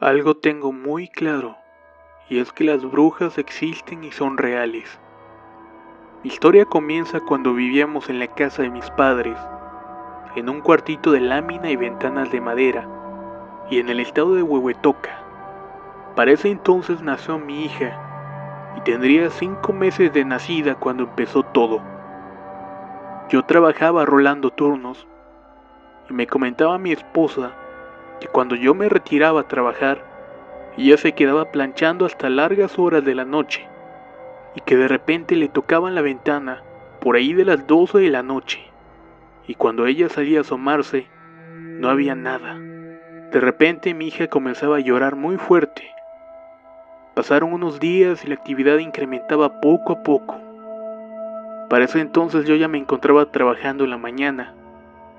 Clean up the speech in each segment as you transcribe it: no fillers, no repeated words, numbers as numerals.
Algo tengo muy claro, y es que las brujas existen y son reales. Mi historia comienza cuando vivíamos en la casa de mis padres, en un cuartito de lámina y ventanas de madera, y en el estado de Huehuetoca. Para ese entonces nació mi hija, y tendría 5 meses de nacida cuando empezó todo. Yo trabajaba rolando turnos, y me comentaba mi esposa que cuando yo me retiraba a trabajar, ella se quedaba planchando hasta largas horas de la noche, y que de repente le tocaban la ventana por ahí de las 12 de la noche, y cuando ella salía a asomarse, no había nada. De repente mi hija comenzaba a llorar muy fuerte. Pasaron unos días y la actividad incrementaba poco a poco. Para ese entonces yo ya me encontraba trabajando en la mañana,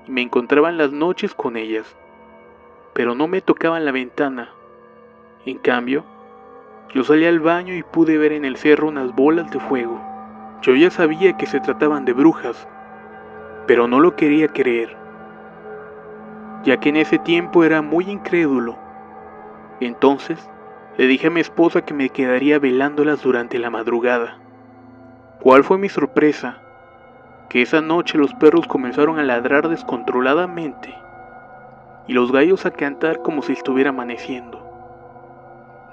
y me encontraba en las noches con ellas, pero no me tocaban la ventana. En cambio, yo salí al baño y pude ver en el cerro unas bolas de fuego. Yo ya sabía que se trataban de brujas, pero no lo quería creer, ya que en ese tiempo era muy incrédulo. Entonces, le dije a mi esposa que me quedaría velándolas durante la madrugada. ¿Cuál fue mi sorpresa? Que esa noche los perros comenzaron a ladrar descontroladamente y los gallos a cantar como si estuviera amaneciendo.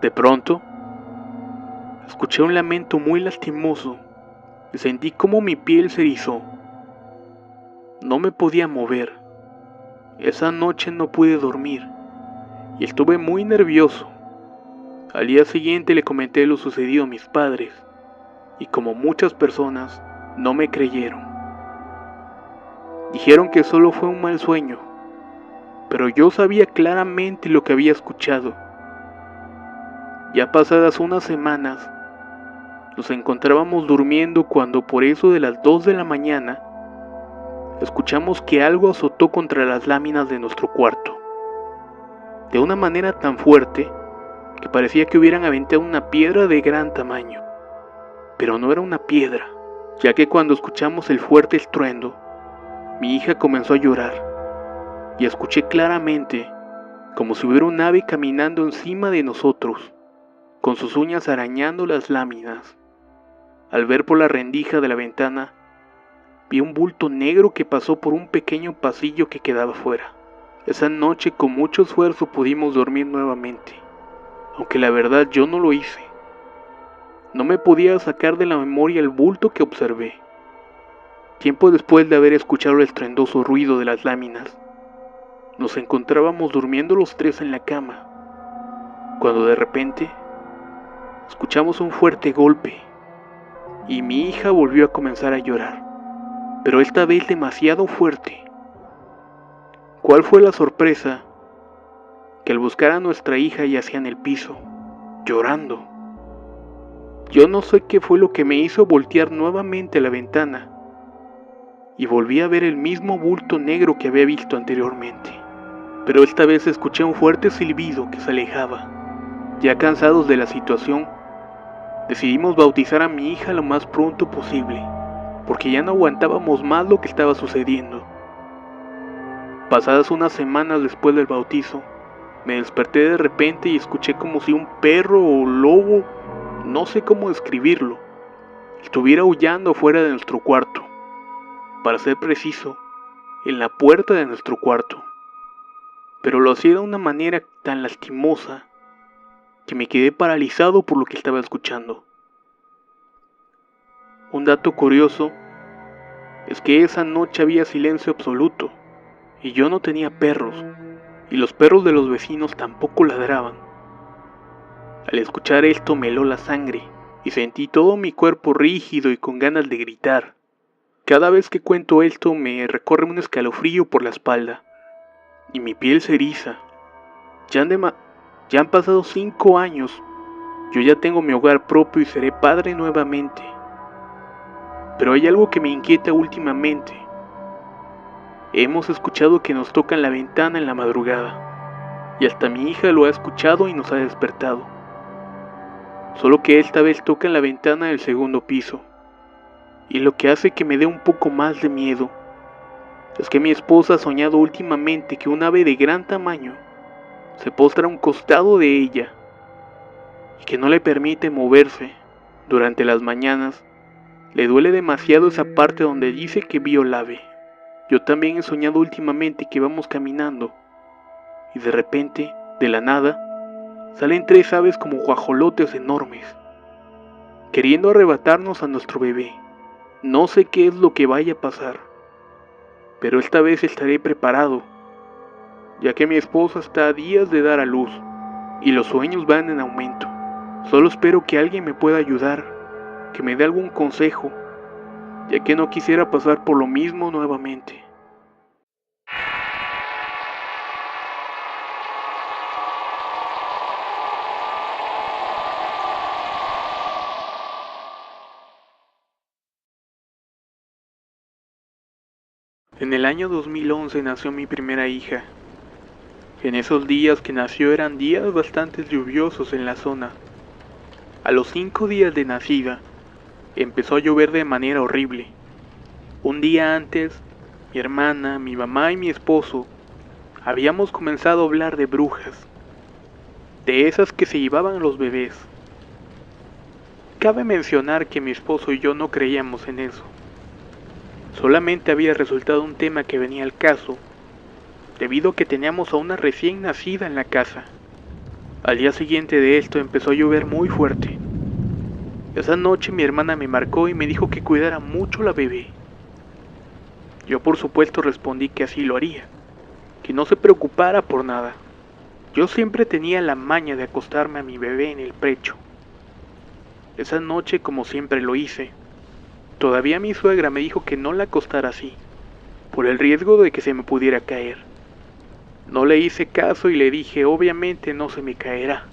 De pronto, escuché un lamento muy lastimoso y sentí como mi piel se erizó. No me podía mover. Esa noche no pude dormir y estuve muy nervioso. Al día siguiente le comenté lo sucedido a mis padres y como muchas personas, no me creyeron. Dijeron que solo fue un mal sueño, pero yo sabía claramente lo que había escuchado. Ya pasadas unas semanas, nos encontrábamos durmiendo cuando por eso de las 2 de la mañana, escuchamos que algo azotó contra las láminas de nuestro cuarto, de una manera tan fuerte que parecía que hubieran aventado una piedra de gran tamaño. Pero no era una piedra, ya que cuando escuchamos el fuerte estruendo, mi hija comenzó a llorar, y escuché claramente como si hubiera un ave caminando encima de nosotros, con sus uñas arañando las láminas. Al ver por la rendija de la ventana, vi un bulto negro que pasó por un pequeño pasillo que quedaba fuera. Esa noche con mucho esfuerzo pudimos dormir nuevamente, aunque la verdad yo no lo hice. No me podía sacar de la memoria el bulto que observé. Tiempo después de haber escuchado el estruendoso ruido de las láminas, nos encontrábamos durmiendo los tres en la cama, cuando de repente escuchamos un fuerte golpe y mi hija volvió a comenzar a llorar, pero esta vez demasiado fuerte. ¿Cuál fue la sorpresa? Que al buscar a nuestra hija yacía en el piso, llorando. Yo no sé qué fue lo que me hizo voltear nuevamente a la ventana y volví a ver el mismo bulto negro que había visto anteriormente, pero esta vez escuché un fuerte silbido que se alejaba. Ya cansados de la situación, decidimos bautizar a mi hija lo más pronto posible, porque ya no aguantábamos más lo que estaba sucediendo. Pasadas unas semanas después del bautizo, me desperté de repente y escuché como si un perro o lobo, no sé cómo describirlo, estuviera aullando fuera de nuestro cuarto. Para ser preciso, en la puerta de nuestro cuarto. Pero lo hacía de una manera tan lastimosa que me quedé paralizado por lo que estaba escuchando. Un dato curioso es que esa noche había silencio absoluto y yo no tenía perros, y los perros de los vecinos tampoco ladraban. Al escuchar esto me heló la sangre y sentí todo mi cuerpo rígido y con ganas de gritar. Cada vez que cuento esto me recorre un escalofrío por la espalda y mi piel se eriza. Ya han pasado 5 años, yo ya tengo mi hogar propio y seré padre nuevamente. Pero hay algo que me inquieta últimamente. Hemos escuchado que nos tocan la ventana en la madrugada, y hasta mi hija lo ha escuchado y nos ha despertado. Solo que esta vez tocan la ventana del segundo piso, y lo que hace que me dé un poco más de miedo es que mi esposa ha soñado últimamente que un ave de gran tamaño se postra a un costado de ella y que no le permite moverse. Durante las mañanas le duele demasiado esa parte donde dice que vio el ave. Yo también he soñado últimamente que vamos caminando y de repente, de la nada, salen 3 aves como guajolotes enormes, queriendo arrebatarnos a nuestro bebé. No sé qué es lo que vaya a pasar, pero esta vez estaré preparado, ya que mi esposa está a días de dar a luz y los sueños van en aumento. Solo espero que alguien me pueda ayudar, que me dé algún consejo, ya que no quisiera pasar por lo mismo nuevamente. En el año 2011 nació mi primera hija. En esos días que nació eran días bastante lluviosos en la zona. A los 5 días de nacida, empezó a llover de manera horrible. Un día antes, mi hermana, mi mamá y mi esposo habíamos comenzado a hablar de brujas, de esas que se llevaban a los bebés. Cabe mencionar que mi esposo y yo no creíamos en eso. Solamente había resultado un tema que venía al caso, debido a que teníamos a una recién nacida en la casa. Al día siguiente de esto empezó a llover muy fuerte. Esa noche mi hermana me marcó y me dijo que cuidara mucho a la bebé. Yo por supuesto respondí que así lo haría, que no se preocupara por nada. Yo siempre tenía la maña de acostarme a mi bebé en el pecho. Esa noche, como siempre lo hice, todavía mi suegra me dijo que no la acostara así, por el riesgo de que se me pudiera caer. No le hice caso y le dije, obviamente no se me caerá.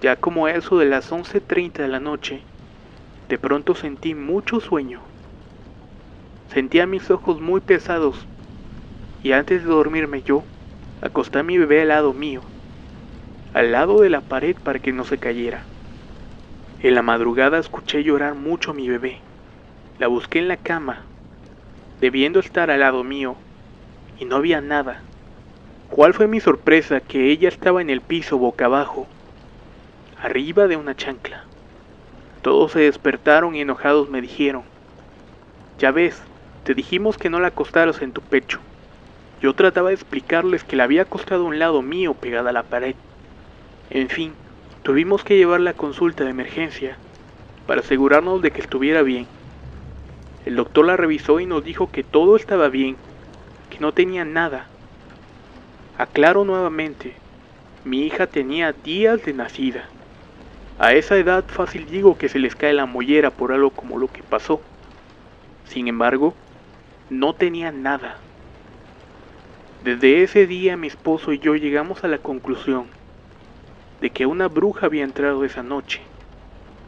Ya como a eso de las 11:30 de la noche, de pronto sentí mucho sueño. Sentía mis ojos muy pesados y antes de dormirme yo, acosté a mi bebé al lado mío, al lado de la pared para que no se cayera. En la madrugada escuché llorar mucho a mi bebé. La busqué en la cama, debiendo estar al lado mío, y no había nada. ¿Cuál fue mi sorpresa? Que ella estaba en el piso boca abajo, arriba de una chancla. Todos se despertaron y enojados me dijeron, ya ves, te dijimos que no la acostaras en tu pecho. Yo trataba de explicarles que la había acostado a un lado mío pegada a la pared. En fin, tuvimos que llevarla a consulta de emergencia para asegurarnos de que estuviera bien. El doctor la revisó y nos dijo que todo estaba bien, que no tenía nada. Aclaro nuevamente, mi hija tenía días de nacida. A esa edad fácil digo que se les cae la mollera por algo como lo que pasó. Sin embargo, no tenía nada. Desde ese día mi esposo y yo llegamos a la conclusión de que una bruja había entrado esa noche,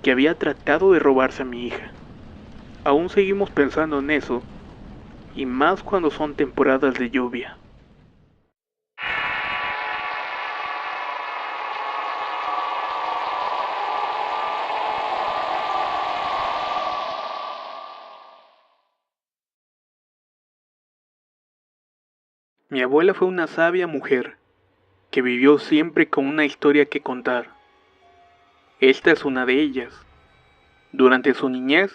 que había tratado de robarse a mi hija. Aún seguimos pensando en eso, y más cuando son temporadas de lluvia. Mi abuela fue una sabia mujer, que vivió siempre con una historia que contar. Esta es una de ellas. Durante su niñez,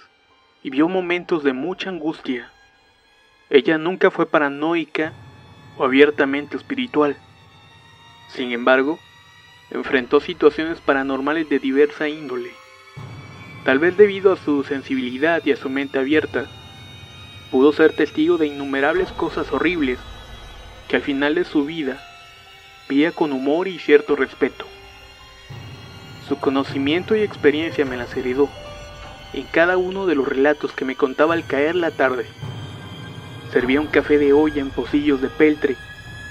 vivió momentos de mucha angustia. Ella nunca fue paranoica o abiertamente espiritual. Sin embargo, enfrentó situaciones paranormales de diversa índole. Tal vez debido a su sensibilidad y a su mente abierta, pudo ser testigo de innumerables cosas horribles que al final de su vida veía con humor y cierto respeto. Su conocimiento y experiencia me las heredó en cada uno de los relatos que me contaba al caer la tarde. Servía un café de olla en pocillos de peltre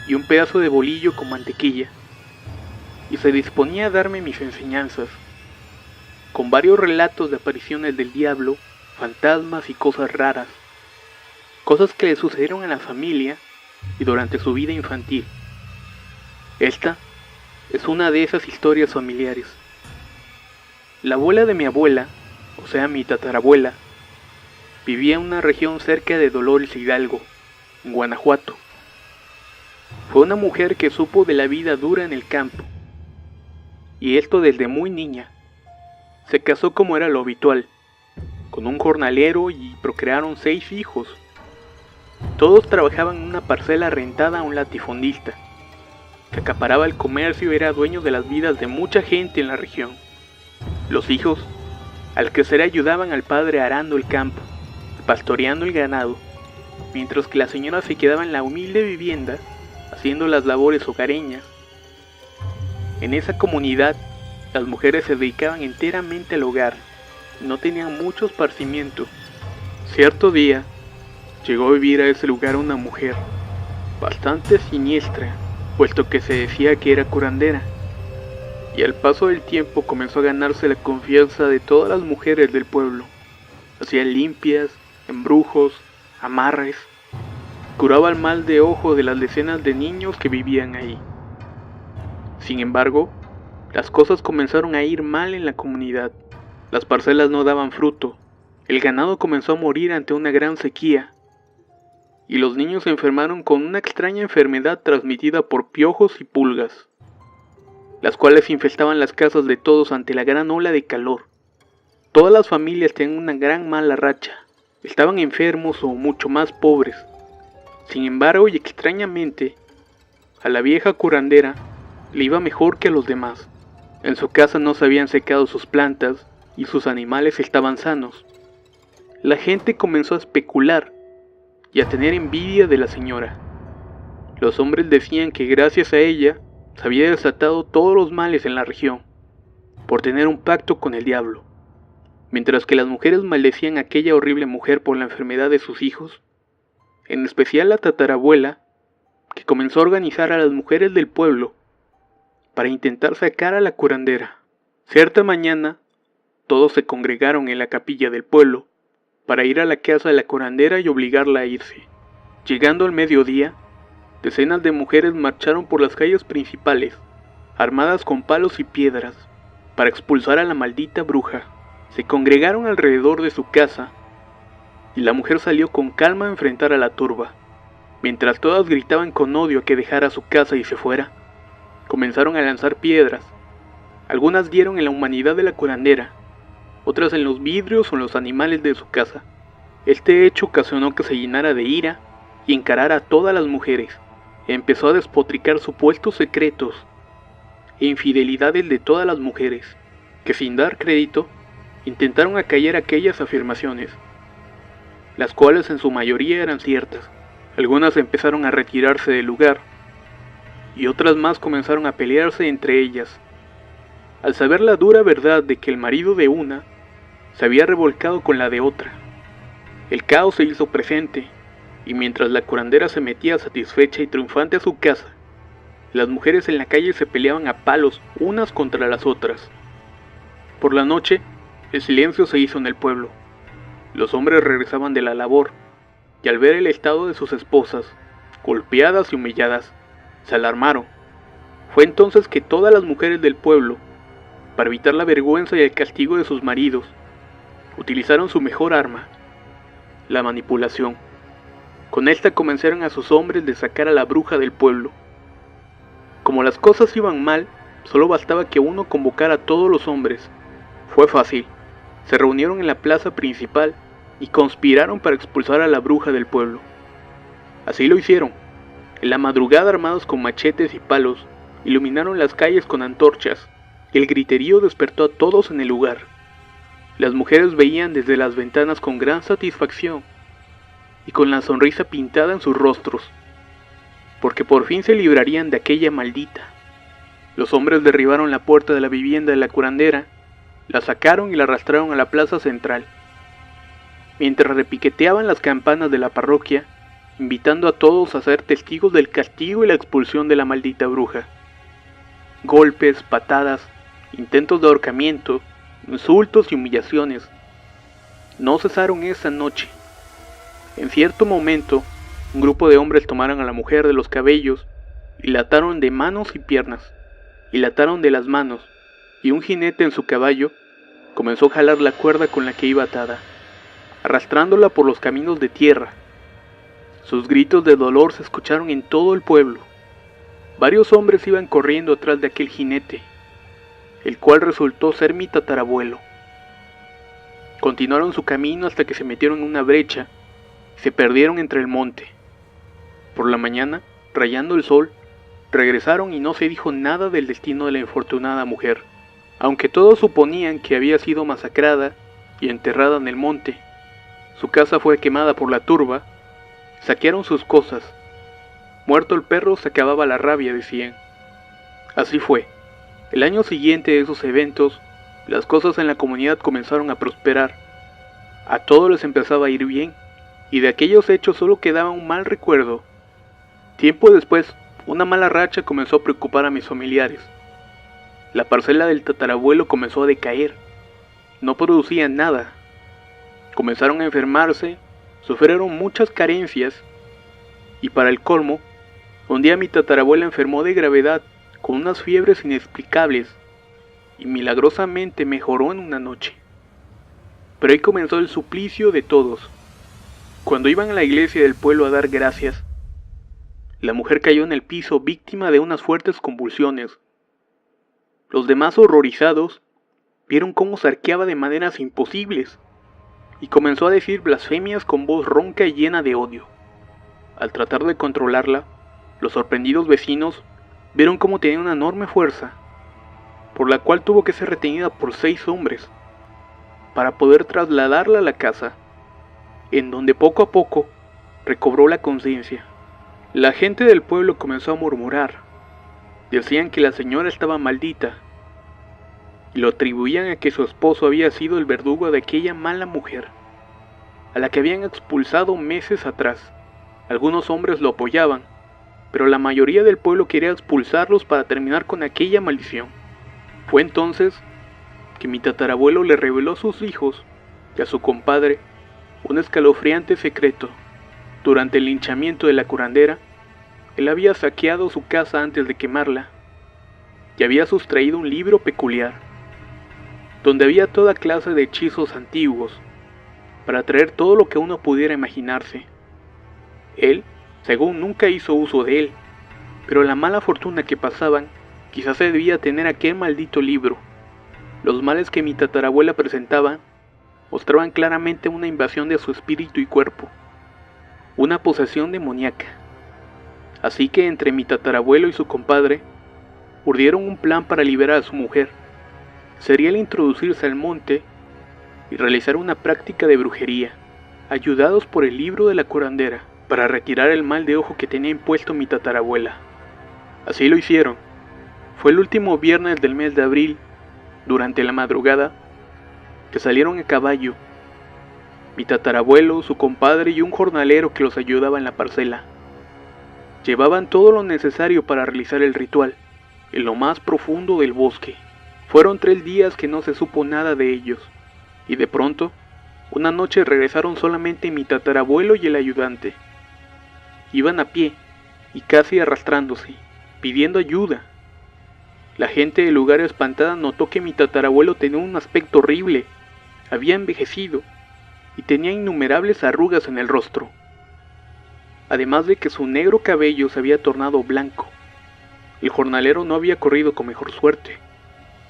y un pedazo de bolillo con mantequilla, y se disponía a darme mis enseñanzas, con varios relatos de apariciones del diablo, fantasmas y cosas raras, cosas que le sucedieron a la familia y durante su vida infantil. Esta es una de esas historias familiares. La abuela de mi abuela, o sea mi tatarabuela, vivía en una región cerca de Dolores Hidalgo, en Guanajuato. Fue una mujer que supo de la vida dura en el campo, y esto desde muy niña. Se casó como era lo habitual, con un jornalero y procrearon 6 hijos. Todos trabajaban en una parcela rentada a un latifundista, que acaparaba el comercio y era dueño de las vidas de mucha gente en la región. Los hijos, al crecer, ayudaban al padre arando el campo, pastoreando el ganado, mientras que la señora se quedaba en la humilde vivienda, haciendo las labores hogareñas. En esa comunidad, las mujeres se dedicaban enteramente al hogar, y no tenían mucho esparcimiento. Cierto día, llegó a vivir a ese lugar una mujer, bastante siniestra, puesto que se decía que era curandera, y al paso del tiempo comenzó a ganarse la confianza de todas las mujeres del pueblo. Hacía limpias, embrujos, amarres, curaba el mal de ojo de las decenas de niños que vivían ahí. Sin embargo, las cosas comenzaron a ir mal en la comunidad. Las parcelas no daban fruto, el ganado comenzó a morir ante una gran sequía, y los niños se enfermaron con una extraña enfermedad transmitida por piojos y pulgas, las cuales infestaban las casas de todos ante la gran ola de calor. Todas las familias tenían una gran mala racha, estaban enfermos o mucho más pobres. Sin embargo, y extrañamente, a la vieja curandera le iba mejor que a los demás. En su casa no se habían secado sus plantas y sus animales estaban sanos. La gente comenzó a especular y a tener envidia de la señora. Los hombres decían que gracias a ella se había desatado todos los males en la región, por tener un pacto con el diablo. Mientras que las mujeres maldecían a aquella horrible mujer por la enfermedad de sus hijos, en especial la tatarabuela, que comenzó a organizar a las mujeres del pueblo para intentar sacar a la curandera. Cierta mañana, todos se congregaron en la capilla del pueblo para ir a la casa de la curandera y obligarla a irse. Llegando al mediodía, decenas de mujeres marcharon por las calles principales, armadas con palos y piedras, para expulsar a la maldita bruja. Se congregaron alrededor de su casa, y la mujer salió con calma a enfrentar a la turba. Mientras todas gritaban con odio a que dejara su casa y se fuera, comenzaron a lanzar piedras. Algunas dieron en la humanidad de la curandera, otras en los vidrios o en los animales de su casa. Este hecho ocasionó que se llenara de ira y encarara a todas las mujeres. Empezó a despotricar supuestos secretos e infidelidades de todas las mujeres, que sin dar crédito, intentaron acallar aquellas afirmaciones, las cuales en su mayoría eran ciertas. Algunas empezaron a retirarse del lugar, y otras más comenzaron a pelearse entre ellas. Al saber la dura verdad de que el marido de una se había revolcado con la de otra, el caos se hizo presente, y mientras la curandera se metía satisfecha y triunfante a su casa, las mujeres en la calle se peleaban a palos unas contra las otras. Por la noche, el silencio se hizo en el pueblo. Los hombres regresaban de la labor, y al ver el estado de sus esposas, golpeadas y humilladas, se alarmaron. Fue entonces que todas las mujeres del pueblo, para evitar la vergüenza y el castigo de sus maridos, utilizaron su mejor arma, la manipulación. Con esta convencieron a sus hombres de sacar a la bruja del pueblo. Como las cosas iban mal, solo bastaba que uno convocara a todos los hombres. Fue fácil. Se reunieron en la plaza principal y conspiraron para expulsar a la bruja del pueblo. Así lo hicieron. En la madrugada, armados con machetes y palos, iluminaron las calles con antorchas. El griterío despertó a todos en el lugar. Las mujeres veían desde las ventanas con gran satisfacción y con la sonrisa pintada en sus rostros, porque por fin se librarían de aquella maldita. Los hombres derribaron la puerta de la vivienda de la curandera, la sacaron y la arrastraron a la plaza central, mientras repiqueteaban las campanas de la parroquia, invitando a todos a ser testigos del castigo y la expulsión de la maldita bruja. Golpes, patadas, intentos de ahorcamiento, insultos y humillaciones no cesaron esa noche. En cierto momento, un grupo de hombres tomaron a la mujer de los cabellos y la ataron de manos y piernas, y la ataron de las manos, y un jinete en su caballo comenzó a jalar la cuerda con la que iba atada, arrastrándola por los caminos de tierra. Sus gritos de dolor se escucharon en todo el pueblo, Varios hombres iban corriendo atrás de aquel jinete, el cual resultó ser mi tatarabuelo. Continuaron su camino hasta que se metieron en una brecha y se perdieron entre el monte. Por la mañana, rayando el sol, regresaron y no se dijo nada del destino de la infortunada mujer, aunque todos suponían que había sido masacrada y enterrada en el monte. Su casa fue quemada por la turba, saquearon sus cosas. Muerto el perro se acababa la rabia, decían. Así fue. El año siguiente de esos eventos, las cosas en la comunidad comenzaron a prosperar. A todos les empezaba a ir bien, y de aquellos hechos solo quedaba un mal recuerdo. Tiempo después, una mala racha comenzó a preocupar a mis familiares. La parcela del tatarabuelo comenzó a decaer. No producían nada. Comenzaron a enfermarse, sufrieron muchas carencias, y para el colmo, un día mi tatarabuela enfermó de gravedad, con unas fiebres inexplicables, y milagrosamente mejoró en una noche. Pero ahí comenzó el suplicio de todos. Cuando iban a la iglesia del pueblo a dar gracias, la mujer cayó en el piso víctima de unas fuertes convulsiones. Los demás, horrorizados, vieron cómo se arqueaba de maneras imposibles y comenzó a decir blasfemias con voz ronca y llena de odio. Al tratar de controlarla, los sorprendidos vecinos vieron cómo tenía una enorme fuerza, por la cual tuvo que ser retenida por 6 hombres, para poder trasladarla a la casa, en donde poco a poco recobró la conciencia. La gente del pueblo comenzó a murmurar. Decían que la señora estaba maldita, y lo atribuían a que su esposo había sido el verdugo de aquella mala mujer, a la que habían expulsado meses atrás. Algunos hombres lo apoyaban, pero la mayoría del pueblo quería expulsarlos para terminar con aquella maldición. Fue entonces que mi tatarabuelo le reveló a sus hijos y a su compadre un escalofriante secreto. Durante el linchamiento de la curandera, él había saqueado su casa antes de quemarla y había sustraído un libro peculiar, donde había toda clase de hechizos antiguos, para traer todo lo que uno pudiera imaginarse. Él, según, nunca hizo uso de él, pero la mala fortuna que pasaban quizás se debía tener aquel maldito libro. Los males que mi tatarabuela presentaba mostraban claramente una invasión de su espíritu y cuerpo, una posesión demoníaca. Así que entre mi tatarabuelo y su compadre urdieron un plan para liberar a su mujer. Sería el introducirse al monte y realizar una práctica de brujería, ayudados por el libro de la curandera, para retirar el mal de ojo que tenía impuesto mi tatarabuela. Así lo hicieron. Fue el último viernes del mes de abril, durante la madrugada, que salieron a caballo. Mi tatarabuelo, su compadre y un jornalero que los ayudaba en la parcela. Llevaban todo lo necesario para realizar el ritual, en lo más profundo del bosque. Fueron 3 días que no se supo nada de ellos, y de pronto, una noche regresaron solamente mi tatarabuelo y el ayudante. Iban a pie, y casi arrastrándose, pidiendo ayuda. La gente del lugar espantada notó que mi tatarabuelo tenía un aspecto horrible, había envejecido, y tenía innumerables arrugas en el rostro. Además de que su negro cabello se había tornado blanco. El jornalero no había corrido con mejor suerte.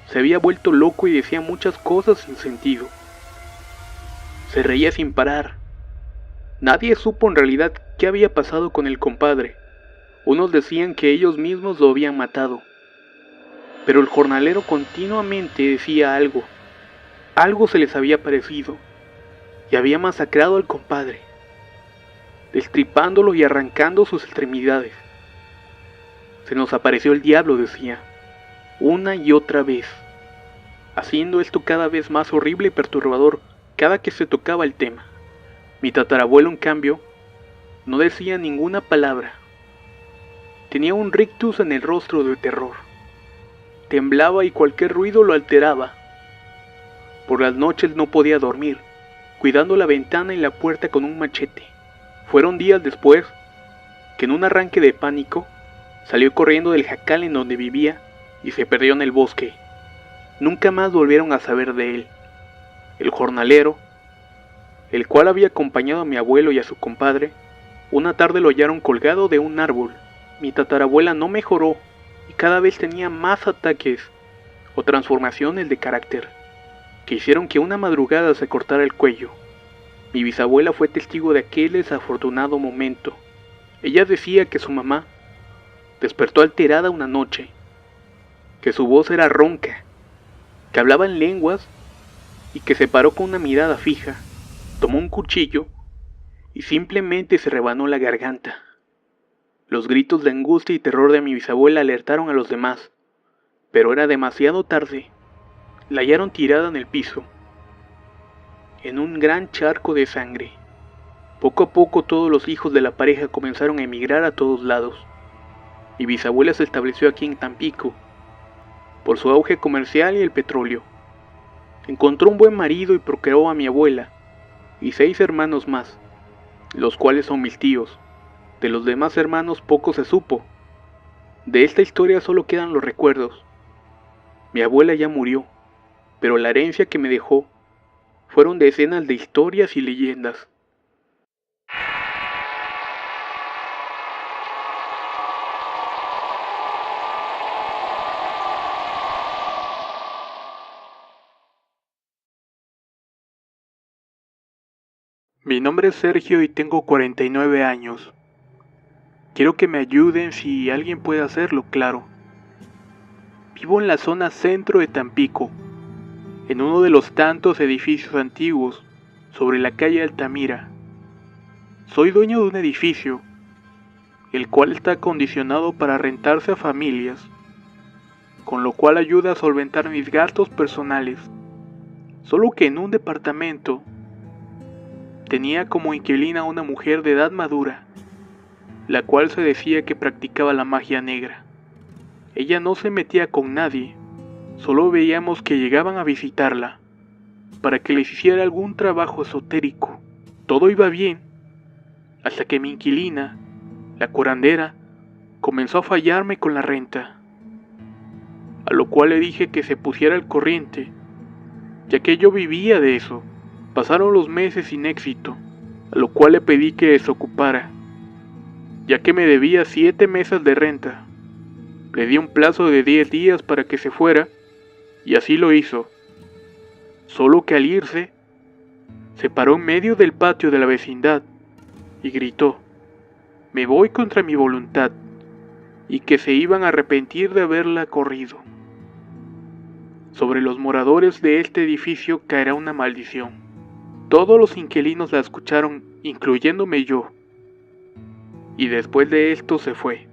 Se había vuelto loco y decía muchas cosas sin sentido. Se reía sin parar. Nadie supo en realidad qué había pasado con el compadre. Unos decían que ellos mismos lo habían matado. Pero el jornalero continuamente decía algo. Algo se les había parecido. Y había masacrado al compadre, destripándolo y arrancando sus extremidades. Se nos apareció el diablo, decía, una y otra vez, haciendo esto cada vez más horrible y perturbador cada que se tocaba el tema. Mi tatarabuelo, en cambio, no decía ninguna palabra. Tenía un rictus en el rostro de terror. Temblaba y cualquier ruido lo alteraba. Por las noches no podía dormir, cuidando la ventana y la puerta con un machete. Fueron días después que en un arranque de pánico salió corriendo del jacal en donde vivía y se perdió en el bosque. Nunca más volvieron a saber de él. El jornalero, el cual había acompañado a mi abuelo y a su compadre, una tarde lo hallaron colgado de un árbol, Mi tatarabuela no mejoró y cada vez tenía más ataques o transformaciones de carácter que hicieron que una madrugada se cortara el cuello. Mi bisabuela fue testigo de aquel desafortunado momento. Ella decía que su mamá despertó alterada una noche, que su voz era ronca, que hablaba en lenguas y que se paró con una mirada fija, tomó un cuchillo y simplemente se rebanó la garganta. Los gritos de angustia y terror de mi bisabuela alertaron a los demás, pero era demasiado tarde. La hallaron tirada en el piso, en un gran charco de sangre. Poco a poco todos los hijos de la pareja comenzaron a emigrar a todos lados. Mi bisabuela se estableció aquí en Tampico, por su auge comercial y el petróleo. Encontró un buen marido y procreó a mi abuela, y 6 hermanos más, los cuales son mis tíos. De los demás hermanos poco se supo. De esta historia solo quedan los recuerdos. Mi abuela ya murió, pero la herencia que me dejó fueron decenas de historias y leyendas. Mi nombre es Sergio y tengo 49 años. Quiero que me ayuden si alguien puede hacerlo, claro. Vivo en la zona centro de Tampico, en uno de los tantos edificios antiguos sobre la calle Altamira. Soy dueño de un edificio, el cual está acondicionado para rentarse a familias, con lo cual ayuda a solventar mis gastos personales. Solo que en un departamento tenía como inquilina a una mujer de edad madura, la cual se decía que practicaba la magia negra. Ella no se metía con nadie, solo veíamos que llegaban a visitarla, para que les hiciera algún trabajo esotérico. Todo iba bien, hasta que mi inquilina, la curandera, comenzó a fallarme con la renta, a lo cual le dije que se pusiera al corriente, ya que yo vivía de eso. Pasaron los meses sin éxito, a lo cual le pedí que desocupara, ya que me debía 7 meses de renta. Le di un plazo de 10 días para que se fuera, y así lo hizo. Solo que al irse, se paró en medio del patio de la vecindad y gritó: "Me voy contra mi voluntad", y que se iban a arrepentir de haberla corrido. Sobre los moradores de este edificio caerá una maldición. Todos los inquilinos la escucharon, incluyéndome yo. Y después de esto se fue.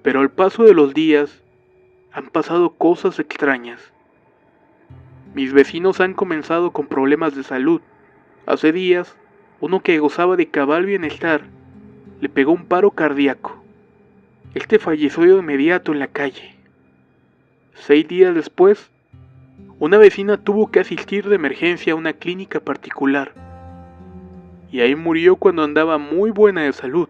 Pero al paso de los días, han pasado cosas extrañas. Mis vecinos han comenzado con problemas de salud. Hace días, uno que gozaba de cabal bienestar, le pegó un paro cardíaco. Este falleció de inmediato en la calle. 6 días después, una vecina tuvo que asistir de emergencia a una clínica particular, y ahí murió cuando andaba muy buena de salud.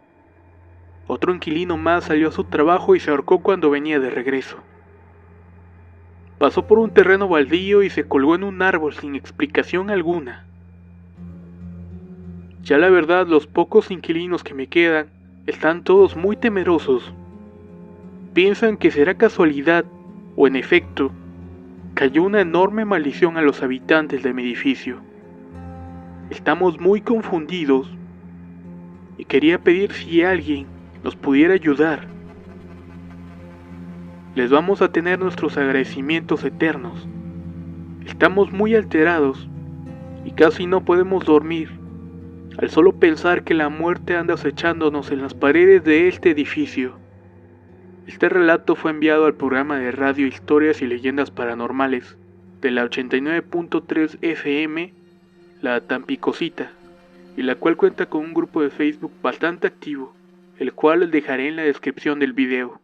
Otro inquilino más salió a su trabajo y se ahorcó cuando venía de regreso. Pasó por un terreno baldío y se colgó en un árbol sin explicación alguna. Ya la verdad, los pocos inquilinos que me quedan están todos muy temerosos. Piensan que será casualidad o en efecto cayó una enorme maldición a los habitantes de mi edificio. Estamos muy confundidos y quería pedir si alguien nos pudiera ayudar. Les vamos a tener nuestros agradecimientos eternos. Estamos muy alterados y casi no podemos dormir al solo pensar que la muerte anda acechándonos en las paredes de este edificio. Este relato fue enviado al programa de radio Historias y Leyendas Paranormales de la 89.3 FM, la Tampicosita, y la cual cuenta con un grupo de Facebook bastante activo, el cual les dejaré en la descripción del video.